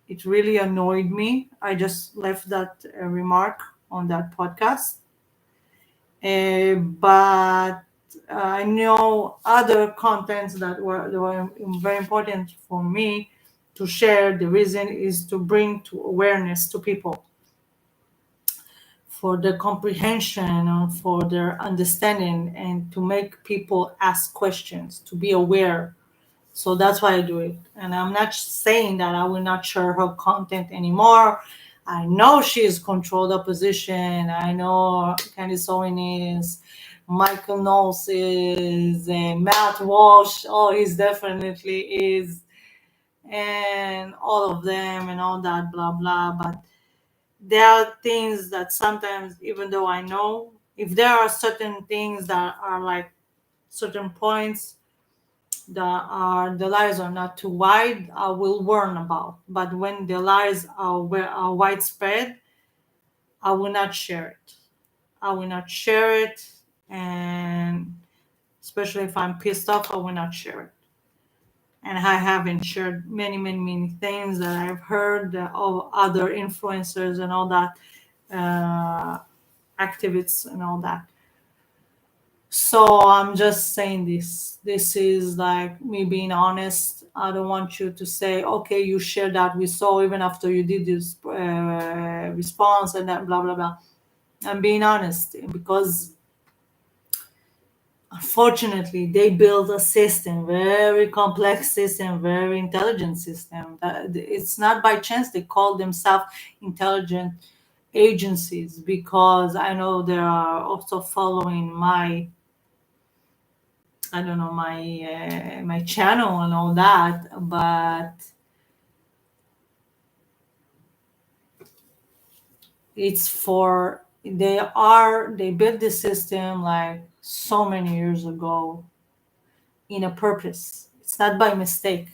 It really annoyed me. I just left that remark on that podcast. But I know other contents that were very important for me to share. The reason is to bring to awareness to people, for their comprehension or for their understanding, and to make people ask questions, to be aware. So that's why I do it. And I'm not saying that I will not share her content anymore. I know she is controlled opposition. I know Candice Owen is, Michael Knowles is, and Matt Walsh. Oh, he's definitely is. And all of them and all that, blah, blah. But there are things that sometimes, even though I know, if there are certain things that are like certain points the lies are not too wide, I will warn about. But when the lies are widespread, I will not share it. I will not share it, and especially if I'm pissed off, I will not share it. And I haven't shared many things that I've heard of other influencers and all that, uh, activists and all that. So I'm just saying this. This is like me being honest. I don't want you to say, okay, you shared that we saw even after you did this response and that blah blah blah. I'm being honest because unfortunately they build a system, very complex system, very intelligent system. It's not by chance they call themselves intelligent agencies, because I know they are also following my, I don't know, my channel and all that, but it's for they built this system like so many years ago in a purpose. It's not by mistake.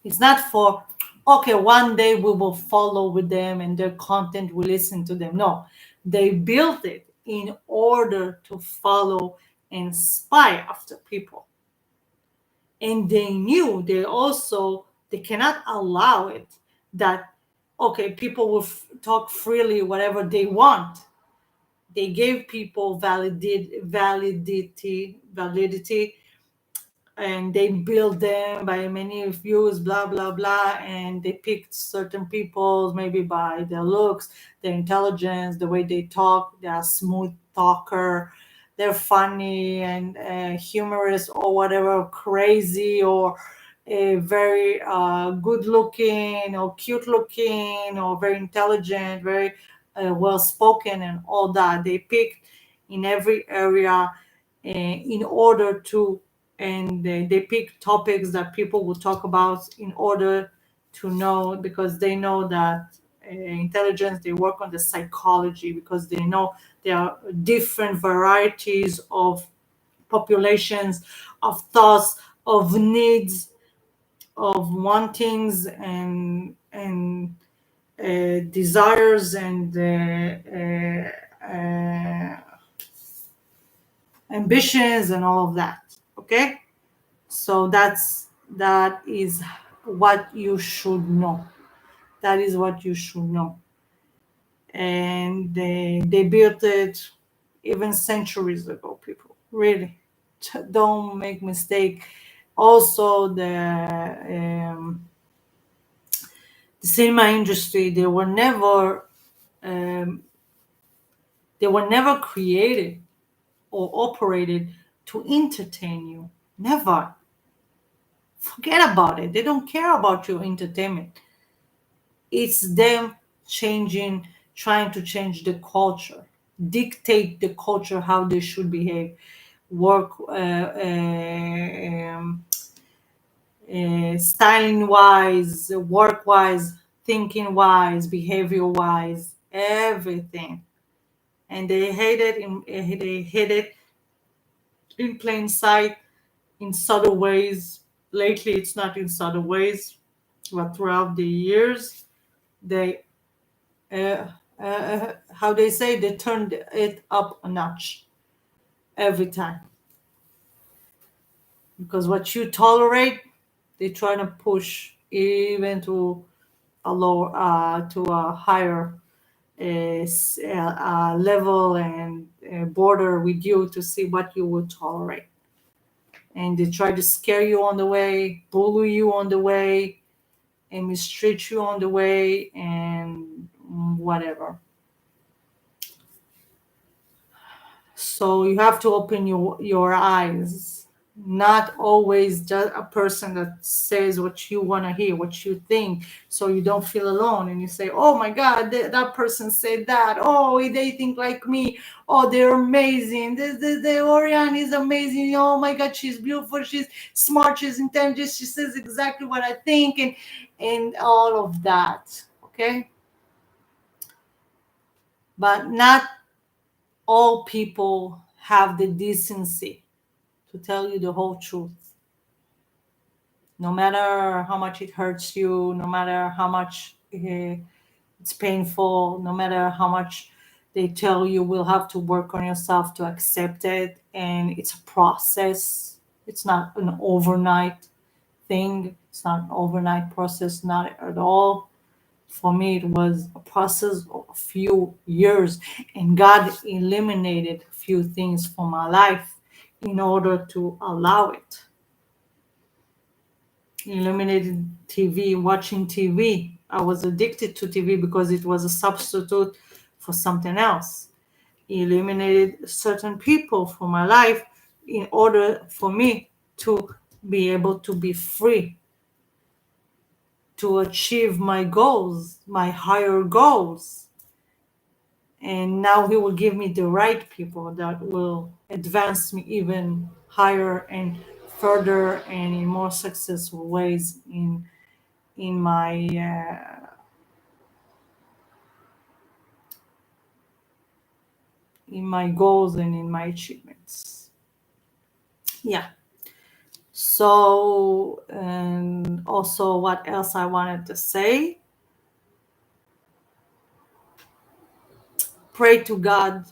It's not for, okay, one day we will follow with them and their content we listen to them. No, they built it in order to follow and spy after people. And they knew they cannot allow it that, okay, people will talk freely whatever they want. They gave people validity, and they build them by many views, blah blah blah, and they picked certain people maybe by their looks, their intelligence, the way they talk. They're a smooth talker, they're funny and humorous or whatever, crazy or very good looking or cute looking or very intelligent, very well spoken and all that. They picked in every area in order to, and they pick topics that people will talk about in order to know, because they know that intelligence, they work on the psychology, because they know there are different varieties of populations, of thoughts, of needs, of wantings and desires and ambitions and all of that. Okay, so that is what you should know. That is what you should know. And they built it even centuries ago, people, really. Don't make mistake. Also the cinema industry, um, they were never created or operated to entertain you. Never. Forget about it. They don't care about your entertainment. It's them trying to change the culture, dictate the culture how they should behave, work, styling wise, work wise, thinking wise, behavior wise, everything. And they hid it in plain sight, in subtle ways. Lately, it's not in subtle ways, but throughout the years, they, how they say, they turned it up a notch every time. Because what you tolerate, they try to push even to a lower, to a higher level and border with you to see what you will tolerate. And they try to scare you on the way, bully you on the way, and mistreat you on the way, and whatever. So you have to open your eyes. Not always just a person that says what you want to hear, what you think, so you don't feel alone and you say, oh my God, that person said that. Oh, they think like me. Oh, they're amazing. The Orion is amazing. Oh my God, she's beautiful. She's smart. She's intelligent. She says exactly what I think, and all of that. Okay. But not all people have the decency to tell you the whole truth. No matter how much it hurts you, no matter how much it's painful, no matter how much they tell you will have to work on yourself to accept it. And it's a process, it's not an overnight thing, it's not an overnight process, not at all. For me, it was a process of a few years, and God eliminated a few things from my life in order to allow it. Eliminated TV, watching TV. I was addicted to TV because it was a substitute for something else. He eliminated certain people from my life in order for me to be able to be free, to achieve my goals, my higher goals. And now he will give me the right people that will advance me even higher and further and in more successful ways in my goals and in my achievements. Yeah. So, and also, what else I wanted to say? Pray to God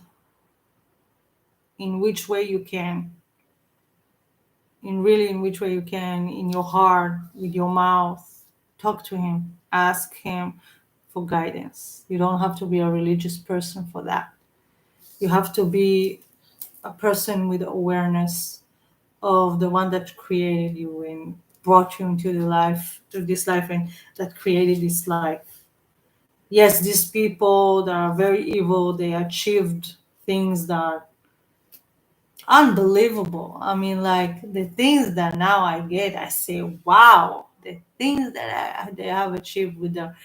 in which way you can, in which way you can, in your heart, with your mouth. Talk to Him, ask Him for guidance. You don't have to be a religious person for that. You have to be a person with awareness of the one that created you and brought you into the life, to this life, and that created this life. Yes, these people that are very evil, they achieved things that are unbelievable. I mean, like the things that now I get, I say, wow, the things that they have achieved with their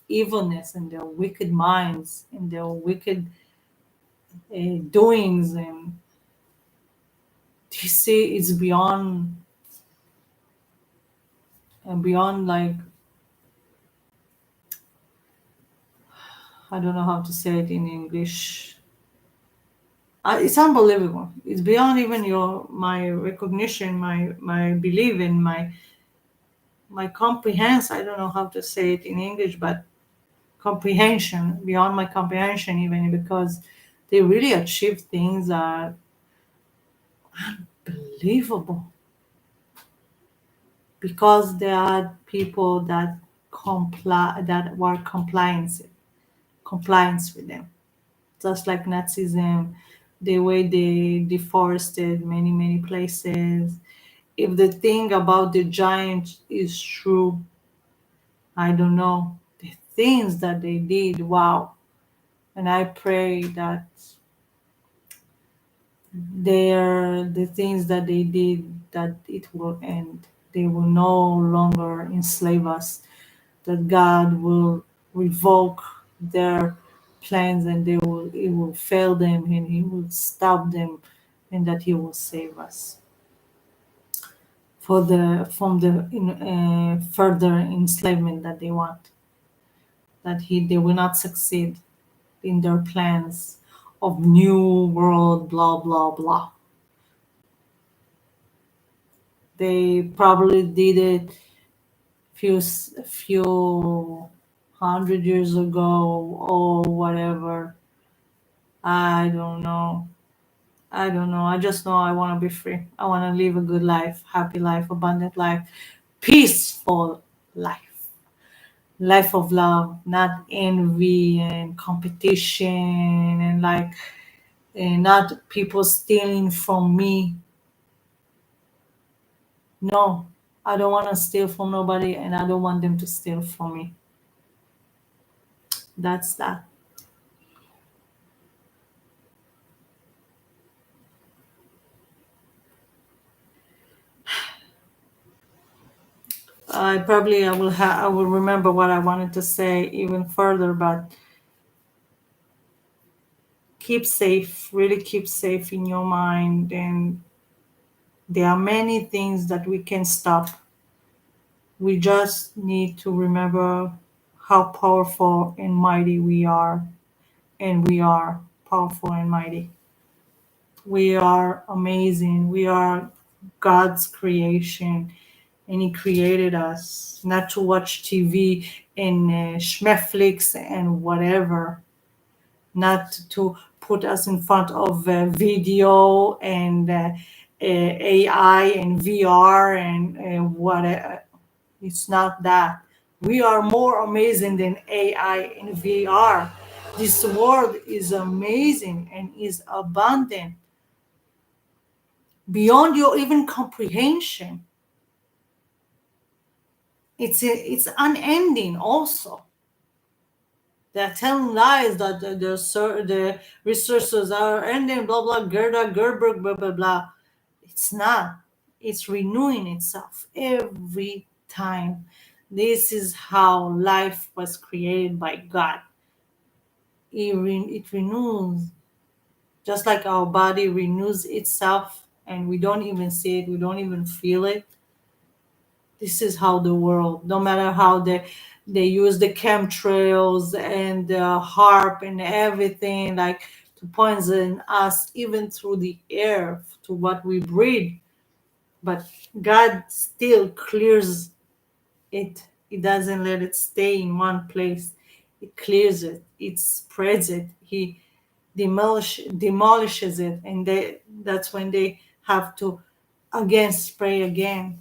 evilness and their wicked minds and their wicked doings. And you see, it's beyond and beyond, like, I don't know how to say it in English. It's unbelievable. It's beyond even your my recognition, my belief, and my comprehends. I don't know how to say it in English, but comprehension, beyond my comprehension, even because they really achieve things that are unbelievable, because there are people that comply, that were compliance with them, just like Nazism, the way they deforested many places. If the thing about the giant is true, I don't know. The things that they did, wow. And I pray that the things that they did, that it will end. They will no longer enslave us. That God will revoke their plans, and they will it will fail them, and He will stop them, and that He will save us for the from the further enslavement that they want. That they will not succeed in their plans of new world, blah blah blah. They probably did it few 100 years ago or whatever. I don't know. I don't know. I just know I want to be free. I want to live a good life, happy life, abundant life, peaceful life, life of love, not envy and competition and like, and not people stealing from me. No, I don't want to steal from nobody, and I don't want them to steal from me. That's that. I will remember what I wanted to say even further, but keep safe, really keep safe in your mind. And there are many things that we can stop. We just need to remember how powerful and mighty we are, and we are powerful and mighty. We are amazing. We are God's creation, and He created us not to watch TV and Schmeflix and whatever, not to put us in front of video and AI and VR and whatever. It's not that. We are more amazing than AI and VR. This world is amazing and is abundant beyond your even comprehension. It's unending also. They're telling lies that the resources are ending, blah blah, Gerda Gerberg, blah blah blah. It's not. It's renewing itself every time. This is how life was created by God. It renews, just like our body renews itself, and we don't even see it, we don't even feel it. This is how the world, no matter how they use the chemtrails and the harp and everything, like to poison us even through the air to what we breathe, but God still clears it. It doesn't let it stay in one place. It clears it, it spreads it, He demolishes it, and that's when they have to again spray again.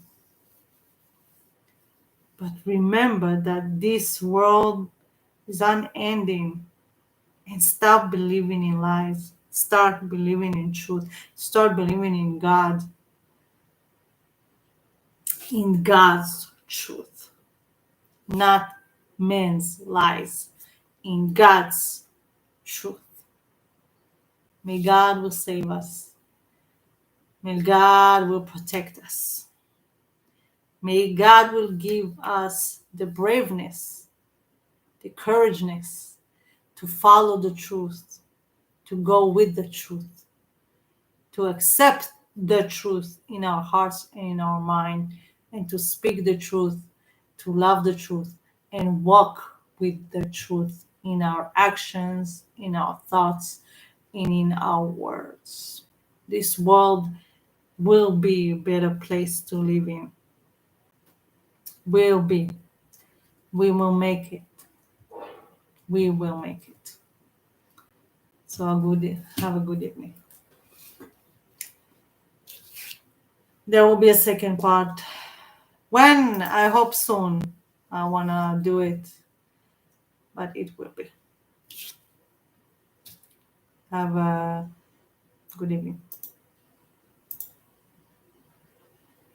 But remember that this world is unending, and stop believing in lies. Start believing in truth. Start believing in God's truth, not men's lies, in God's truth. May God will save us. May God will protect us. May God will give us the braveness, the courageness to follow the truth, to go with the truth, to accept the truth in our hearts and in our mind, and to speak the truth, to love the truth, and walk with the truth in our actions, in our thoughts, and in our words. This world will be a better place to live in. Will be. We will make it. We will make it. So have a good evening. There will be a second part. When? I hope soon. I wanna do it, but it will be. Have a good evening.